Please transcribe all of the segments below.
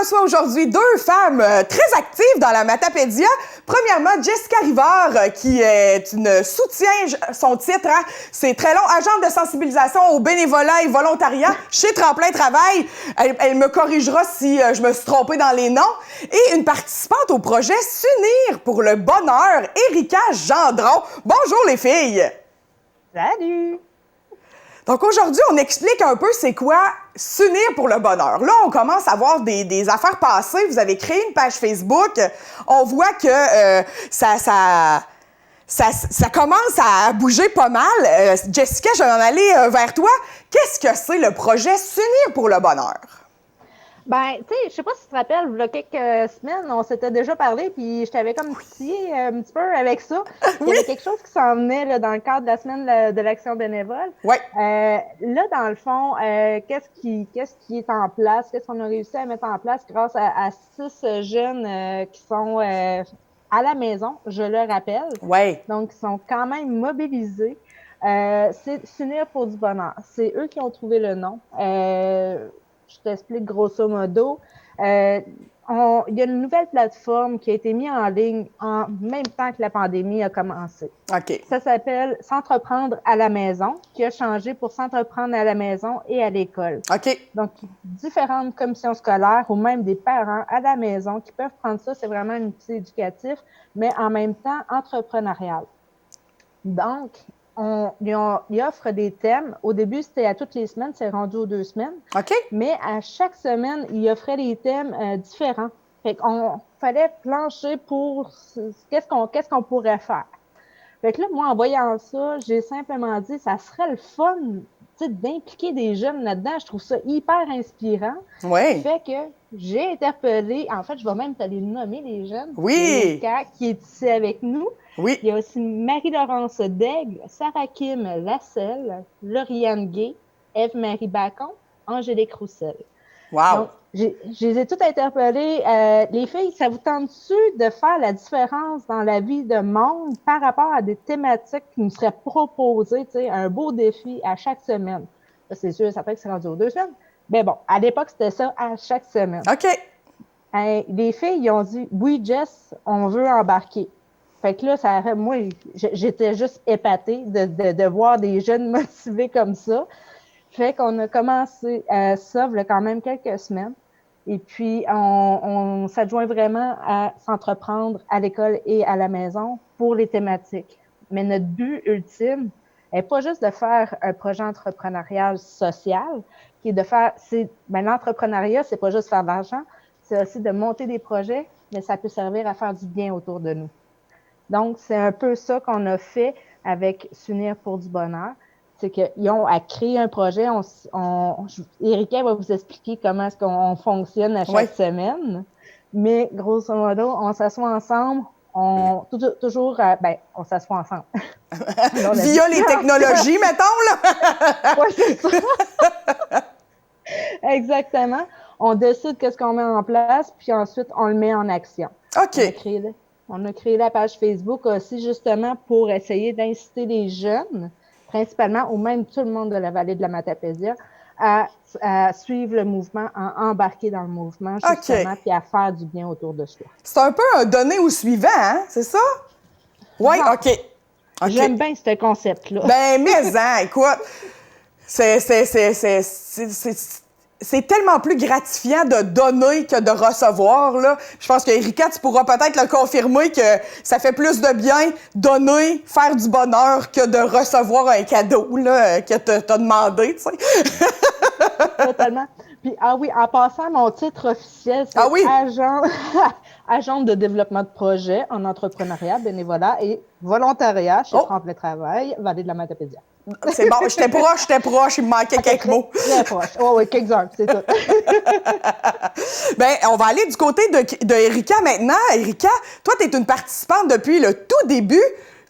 reçoit aujourd'hui deux femmes très actives dans la Matapédia. Premièrement, Jessica Rivard, qui est une soutien, son titre, hein, c'est très long, agente de sensibilisation au bénévolat et volontariat chez Tremplin Travail. Elle me corrigera si je me suis trompée dans les noms. Et une participante au projet S'unir pour le bonheur, Erika Gendron. Bonjour les filles! Salut! Donc aujourd'hui, on explique un peu c'est quoi S'unir pour le bonheur. Là, on commence à voir des affaires passer. Vous avez créé une page Facebook. On voit que ça commence à bouger pas mal. Jessica, je vais en aller vers toi. Qu'est-ce que c'est le projet S'unir pour le bonheur? Ben, tu sais, je sais pas si tu te rappelles, il y a quelques semaines, on s'était déjà parlé, puis je t'avais comme titillé un petit peu avec ça. Il y avait quelque chose qui s'en venait là, dans le cadre de la semaine de l'action bénévole. Oui. Là, dans le fond, qu'est-ce qui est en place? Qu'est-ce qu'on a réussi à mettre en place grâce à 6 jeunes qui sont à la maison, je le rappelle. Oui. Donc, ils sont quand même mobilisés. C'est S'unir pour du bonheur. C'est eux qui ont trouvé le nom. Je t'explique grosso modo. Il y a une nouvelle plateforme qui a été mise en ligne en même temps que la pandémie a commencé. OK. Ça s'appelle S'entreprendre à la maison, qui a changé pour S'entreprendre à la maison et à l'école. OK. Donc, différentes commissions scolaires ou même des parents à la maison qui peuvent prendre ça. C'est vraiment un outil éducatif, mais en même temps entrepreneurial. Donc, ils offrent des thèmes. Au début, c'était à toutes les semaines, c'est rendu aux 2 semaines. OK. Mais à chaque semaine, ils offraient des thèmes différents. Fait qu'on fallait plancher pour qu'est-ce qu'on pourrait faire. Fait que là, moi, en voyant ça, j'ai simplement dit, ça serait le fun, d'impliquer des jeunes là-dedans. Je trouve ça hyper inspirant. Oui. Fait que j'ai interpellé, en fait, je vais même te les nommer, les jeunes. Oui. Erika, qui est ici avec nous. Oui. Il y a aussi Marie-Laurence Daigle, Sarah Kim Lasselle, Lauriane Gay, Ève-Marie Bacon, Angélique Roussel. Wow. Donc, je les ai toutes interpellées. Les filles, ça vous tente-tu de faire la différence dans la vie de monde par rapport à des thématiques qui nous seraient proposées, un beau défi à chaque semaine? Là, c'est sûr, ça fait que c'est rendu aux 2 semaines. Mais bon, à l'époque, c'était ça à chaque semaine. OK. Les filles, ils ont dit, oui, Jess, on veut embarquer. Fait que là, moi, j'étais juste épatée de voir des jeunes motivés comme ça. Fait qu'on a commencé ça, il y a quand même quelques semaines. Et puis, on s'adjoint vraiment à s'entreprendre à l'école et à la maison pour les thématiques. Mais notre but ultime n'est pas juste de faire un projet entrepreneurial social, qui est de faire, l'entrepreneuriat, c'est pas juste faire de l'argent, c'est aussi de monter des projets, mais ça peut servir à faire du bien autour de nous. Donc, c'est un peu ça qu'on a fait avec S'unir pour du bonheur. C'est qu'ils ont à créer un projet. Erika va vous expliquer comment est-ce qu'on fonctionne à chaque semaine. Mais grosso modo, on s'assoit ensemble. On s'assoit ensemble. Via les technologies, mettons, là! Oui, c'est ça. Exactement. On décide qu'est-ce qu'on met en place, puis ensuite, on le met en action. OK. On a créé la page Facebook aussi justement pour essayer d'inciter les jeunes, principalement, ou même tout le monde de la vallée de la Matapédia, à suivre le mouvement, à embarquer dans le mouvement, justement, puis à faire du bien autour de soi. C'est un peu un donner au suivant, hein? C'est ça? Oui, OK. J'aime bien ce concept-là. Ben, écoute, c'est tellement plus gratifiant de donner que de recevoir, là. Je pense que Erika, tu pourras peut-être le confirmer que ça fait plus de bien donner, faire du bonheur que de recevoir un cadeau, là, que t'as demandé, tu sais. Totalement. Puis, en passant, mon titre officiel, c'est agent de développement de projet en entrepreneuriat, bénévolat et volontariat chez Tremplin Travail, Vallée de la Matapédia. C'est bon, j'étais proche, il me manquait quelques mots. Très proche. Oui, quelques heures, c'est tout. Ben, on va aller du côté de Erika maintenant. Erika, toi, tu es une participante depuis le tout début.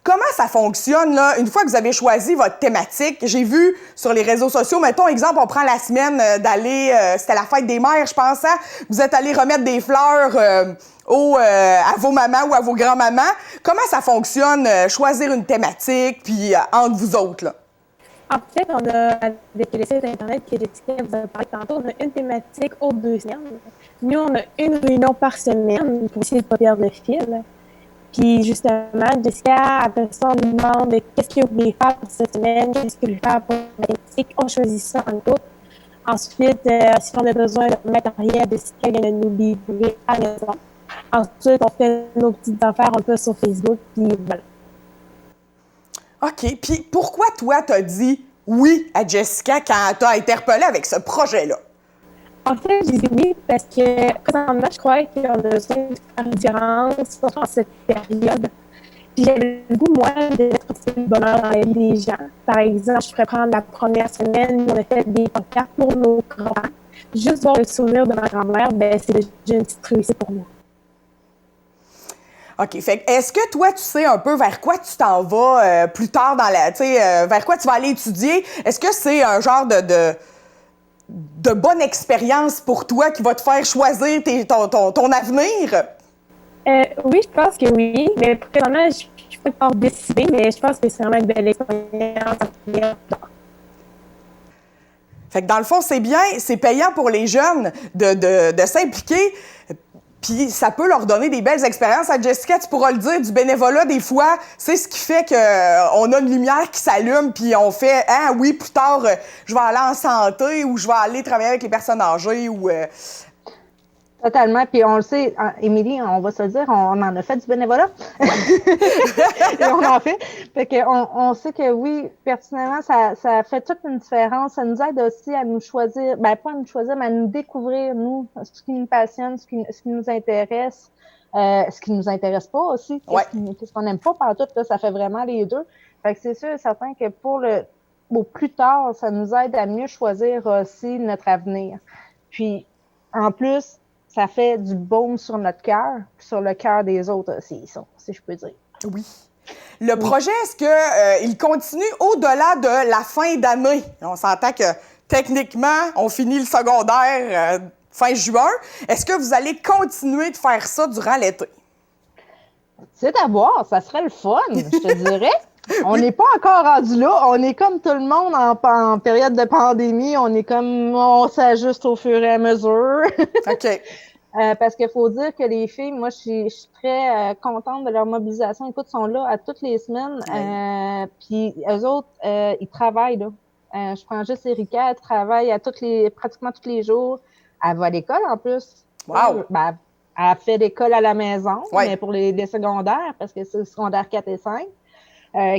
Comment ça fonctionne, là, une fois que vous avez choisi votre thématique? J'ai vu sur les réseaux sociaux, mettons, exemple, on prend la semaine d'aller, c'était la fête des mères, je pense, hein? Vous êtes allé remettre des fleurs à vos mamans ou à vos grands-mamans. Comment ça fonctionne, choisir une thématique, puis entre vous autres, là? En fait, on a, avec le site Internet que Jessica vous a parlé tantôt, on a une thématique aux 2 semaines. Nous, on a une réunion par semaine pour essayer de ne pas perdre le fil. Puis, justement, Jessica, après ça, on nous demande qu'est-ce que vous voulez faire pour cette semaine, qu'est-ce que vous voulez faire pour la thématique. On choisit ça en groupe. Ensuite, si on a besoin de matériel, Jessica vient de nous livrer à la maison. Ensuite, on fait nos petites affaires un peu sur Facebook, puis voilà. OK. Puis pourquoi toi, t'as dit oui à Jessica quand t'as interpellé avec ce projet-là? En fait, j'ai dit oui parce que présentement, je crois qu'on a besoin de faire une différence, surtout en cette période. Puis j'avais le goût, moi, d'être le bonheur dans la vie des gens. Par exemple, je pourrais prendre la première semaine, on a fait des podcasts pour nos grands-parents. Juste voir le souvenir de ma grand-mère, ben c'est déjà une petite réussite pour moi. OK. Fait que est-ce que toi, tu sais un peu vers quoi tu t'en vas plus tard dans la... Tu sais, vers quoi tu vas aller étudier? Est-ce que c'est un genre de bonne expérience pour toi qui va te faire choisir ton avenir? Oui, je pense que oui. Mais présentement, je ne suis pas encore décidée, mais je pense que c'est vraiment une belle expérience. Fait que dans le fond, c'est bien, c'est payant pour les jeunes de s'impliquer. Puis ça peut leur donner des belles expériences. À Jessica, tu pourras le dire, du bénévolat, des fois, c'est ce qui fait qu'on a une lumière qui s'allume, puis on fait « Ah oui, plus tard, je vais aller en santé ou je vais aller travailler avec les personnes âgées. » ou Totalement. Puis on le sait, Émilie, on va se le dire, on en a fait du bénévolat. Et on en fait. Fait qu'on sait que oui, pertinemment, ça fait toute une différence. Ça nous aide aussi à nous choisir, ben pas à nous choisir, mais à nous découvrir, nous, ce qui nous passionne, ce qui nous intéresse, ce qui nous intéresse pas aussi, qu'est-ce qu'on n'aime pas partout, là, ça fait vraiment les deux. Fait que c'est sûr et certain que au plus tard, ça nous aide à mieux choisir aussi notre avenir. Puis, en plus, ça fait du baume sur notre cœur, sur le cœur des autres aussi, si je peux dire. Oui. Le projet, est-ce que il continue au-delà de la fin d'année? On s'entend que techniquement, on finit le secondaire fin juin. Est-ce que vous allez continuer de faire ça durant l'été? C'est à voir, ça serait le fun, je te dirais. On n'est pas encore rendu là. On est comme tout le monde en période de pandémie. On s'ajuste au fur et à mesure. OK. Parce qu'il faut dire que les filles, moi, je suis très contente de leur mobilisation. Écoute, sont là à toutes les semaines. Puis eux autres, ils travaillent là. Je prends juste Erika, elle travaille pratiquement tous les jours. Elle va à l'école en plus. Wow! Ben, elle fait l'école à la maison, mais pour les secondaires, parce que c'est le secondaire 4 et 5.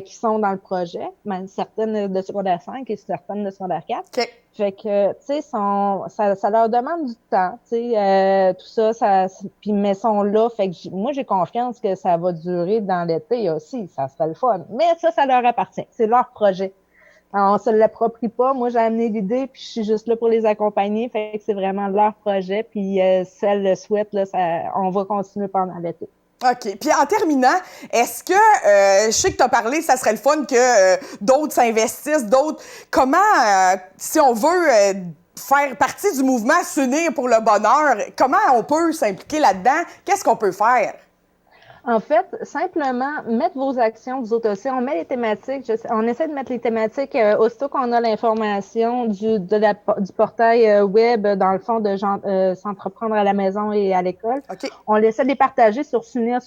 Qui sont dans le projet, mais certaines de secondaire 5 et certaines de secondaire 4. Okay. Fait que, tu sais, ça leur demande du temps, tu sais, tout ça, puis mais sont là. Fait que moi, j'ai confiance que ça va durer dans l'été aussi. Ça serait le fun. Mais ça leur appartient. C'est leur projet. Alors, on se l'approprie pas. Moi, j'ai amené l'idée, puis je suis juste là pour les accompagner. Fait que c'est vraiment leur projet. Puis, si elles le souhaitent, là, on va continuer pendant l'été. OK. Puis en terminant, est-ce que, je sais que tu as parlé, ça serait le fun que d'autres s'investissent, d'autres... Comment, si on veut faire partie du mouvement S'unir pour le bonheur, comment on peut s'impliquer là-dedans? Qu'est-ce qu'on peut faire? En fait, simplement, mettre vos actions, vous autres aussi. On met les thématiques. On essaie de mettre les thématiques aussitôt qu'on a l'information du portail web, dans le fond, de s'entreprendre à la maison et à l'école. Okay. On essaie de les partager sur S'unir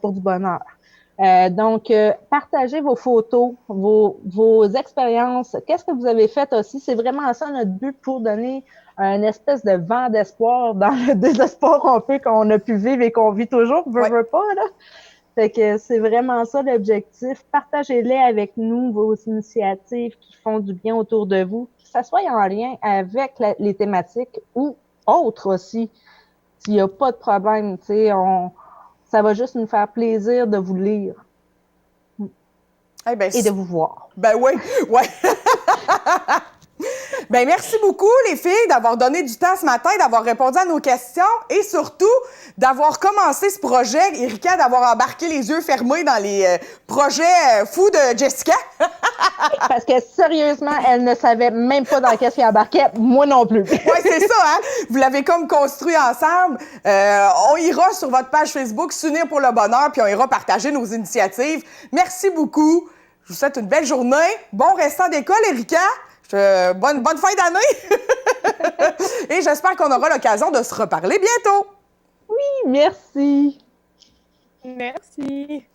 pour du bonheur. Donc, partagez vos photos, vos expériences. Qu'est-ce que vous avez fait aussi? C'est vraiment ça notre but pour donner une espèce de vent d'espoir dans le désespoir un peu qu'on a pu vivre et qu'on vit toujours, veut pas, là. Fait que c'est vraiment ça l'objectif. Partagez-les avec nous, vos initiatives qui font du bien autour de vous, que ça soit en lien avec les thématiques ou autres aussi. S'il n'y a pas de problème, tu sais, ça va juste nous faire plaisir de vous lire. Eh ben, et de vous voir. Ben oui, ouais. Ben merci beaucoup les filles d'avoir donné du temps ce matin, d'avoir répondu à nos questions et surtout d'avoir commencé ce projet, Erika, d'avoir embarqué les yeux fermés dans les projets fous de Jessica. Parce que sérieusement, elle ne savait même pas dans qu'est-ce qu'elle embarquait, moi non plus. Oui, c'est ça, hein? Vous l'avez comme construit ensemble. On ira sur votre page Facebook S'unir pour le bonheur, puis on ira partager nos initiatives. Merci beaucoup. Je vous souhaite une belle journée. Bon restant d'école, Erika. Bonne fin d'année. Et j'espère qu'on aura l'occasion de se reparler bientôt. Oui, merci. Merci.